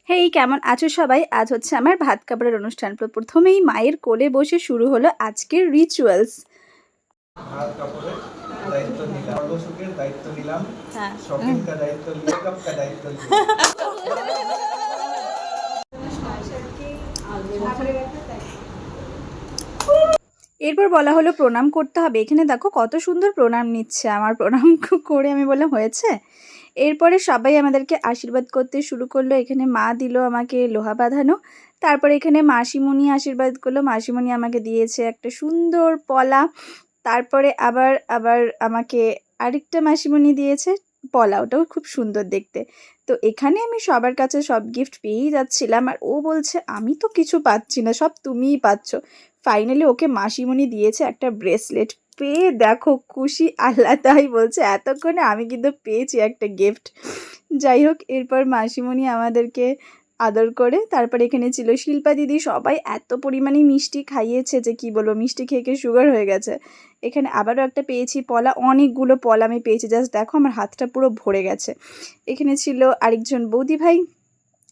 হেই, কেমন আছো সবাই? আজ হচ্ছে আমার ভাত কাপড়ের অনুষ্ঠান। প্রথমেই মায়ের কোলে বসে শুরু হলো আজকের রিচুয়ালস। ভাত কাপড়ের দায়িত্ব নিলাম, সর্বসুখের দায়িত্ব নিলাম, হ্যাঁ, शॉपिंग का दायित्व लिया, कब का दायित्व लिया। এরপর বলা হলো প্রণাম করতে হবে। এখানে দেখো কত সুন্দর প্রণাম নিচ্ছে। আমার প্রণাম করে আমি বললাম হয়েছে। এরপরে সবাই আমাদেরকে আশীর্বাদ করতে শুরু করলো। এখানে মা দিল আমাকে লোহা বাঁধানো। তারপরে এখানে মাসিমণি আশীর্বাদ করলো। মাসিমণি আমাকে দিয়েছে একটা সুন্দর পলা। তারপরে আবার আবার আমাকে আরেকটা মাসিমণি দিয়েছে পলা, ওটাও খুব সুন্দর দেখতে। তো এখানে আমি সবার কাছে সব গিফট পেয়েই যাচ্ছিলাম, আর ও বলছে আমি তো কিছু পাচ্ছি না, সব তুমিই পাচ্ছ। ফাইনালি ওকে মাসিমণি দিয়েছে একটা ব্রেসলেট। পেয়ে দেখো খুশি আল্লাহ, বলছে এতক্ষণে আমি কিন্তু পেয়েছি একটা গিফট। যাই হোক, এরপর মাসিমণি আমাদেরকে আদর করে তারপর এখানে ছিল শিল্পা দিদি। সবাই এত পরিমাণে মিষ্টি খাইয়েছে যে কি বলবো, মিষ্টি খেয়ে খেয়ে সুগার হয়ে গেছে। এখানে আবারও একটা পেয়েছি পলা, অনেকগুলো পলা আমি পেয়েছি, জাস্ট দেখো আমার হাতটা পুরো ভরে গেছে। এখানে ছিল আরেকজন বৌদিভাই।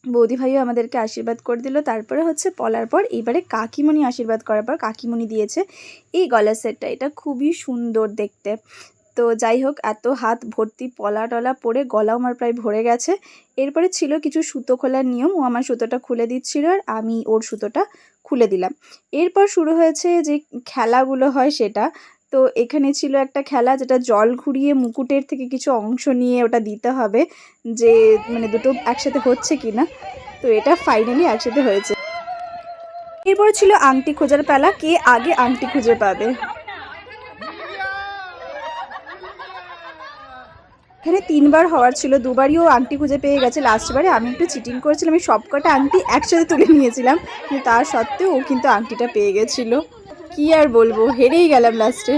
বৌদিভাইও আমাদেরকে আশীর্বাদ করে দিল। তারপরে হচ্ছে পলার পর এইবারে কাকিমণি আশীর্বাদ করার পর কাকিমণি দিয়েছে এই গলার সেটটা। এটা খুবই সুন্দর দেখতে। তো যাই হোক, এত হাত ভর্তি পলা টলা পরে গলাও আমার প্রায় ভরে গেছে। এরপরে ছিল কিছু সুতো খোলার নিয়ম। ও আমার সুতোটা খুলে দিচ্ছিল আর আমি ওর সুতোটা খুলে দিলাম। এরপর শুরু হয়েছে যে খেলাগুলো হয় সেটা। তো এখানে ছিল একটা খেলা, যেটা জল ঘুরিয়ে মুকুটের থেকে কিছু অংশ নিয়ে ওটা দিতে হবে, যে মানে দুটো একসাথে হচ্ছে কিনা। তো এটা ফাইনালি একসাথে হয়েছে। এরপর ছিল আংটি খোঁজার পালা, কে আগে আংটি খুঁজে পাবে। এখানে ৩ বার হওয়ার ছিল, ২ বারই ও আংটি খুঁজে পেয়ে গেছে। লাস্টবারে আমি একটু চিটিং করেছিলাম, আমি সবকটা আংটি একসাথে তুলে নিয়েছিলাম, কিন্তু তা সত্ত্বেও ও কিন্তু আংটিটা পেয়ে গেছিলো। কি আর বলবো, হেরেই গেলাম লাস্টে।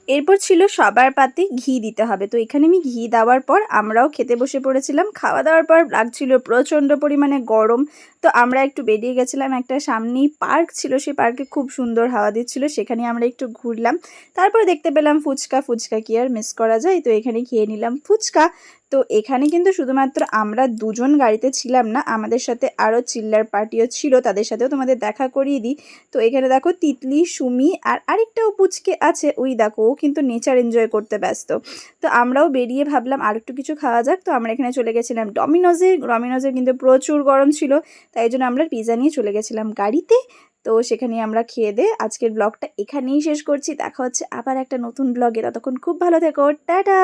এরপর ছিল সবার পাতে ঘি দিতে হবে। তো এখানে আমি ঘি দেওয়ার পর আমরাও খেতে বসে পড়েছিলাম। খাওয়া দাওয়ার পর লাগছিল প্রচণ্ড পরিমাণে গরম। তো আমরা একটু বেরিয়ে গেছিলাম, একটা সামনেই পার্ক ছিল, সেই পার্কে খুব সুন্দর হাওয়া দিচ্ছিল, সেখানে আমরা একটু ঘুরলাম। তারপরে দেখতে পেলাম ফুচকা। ফুচকা কি আর মিস করা যায়, তো এখানে খেয়ে নিলাম ফুচকা। তো এখানে কিন্তু শুধুমাত্র আমরা দুজন গাড়িতে ছিলাম না, আমাদের সাথে আরও চিল্লার পার্টিও ছিল, তাদের সাথেও তোমাদের দেখা করিয়ে দিই। তো এখানে দেখো তিতলি, সুমি আর আরেকটাও পুচকে আছে, ওই দেখো ও কিন্তু নেচার এনজয় করতে ব্যস্ত। তো আমরাও বেরিয়ে ভাবলাম আর একটু কিছু খাওয়া যাক। তো আমরা এখানে চলে গেছিলাম ডমিনোজে। ডমিনোজে কিন্তু প্রচুর গরম ছিল, তাই জন্য আমরা পিৎজা নিয়ে চলে গেছিলাম গাড়িতে। তো সেখানে আমরা খেয়ে দিয়ে আজকের ব্লগটা এখানেই শেষ করছি। দেখা হচ্ছে আবার একটা নতুন ব্লগে, ততক্ষণ খুব ভালো থেকো, টাটা।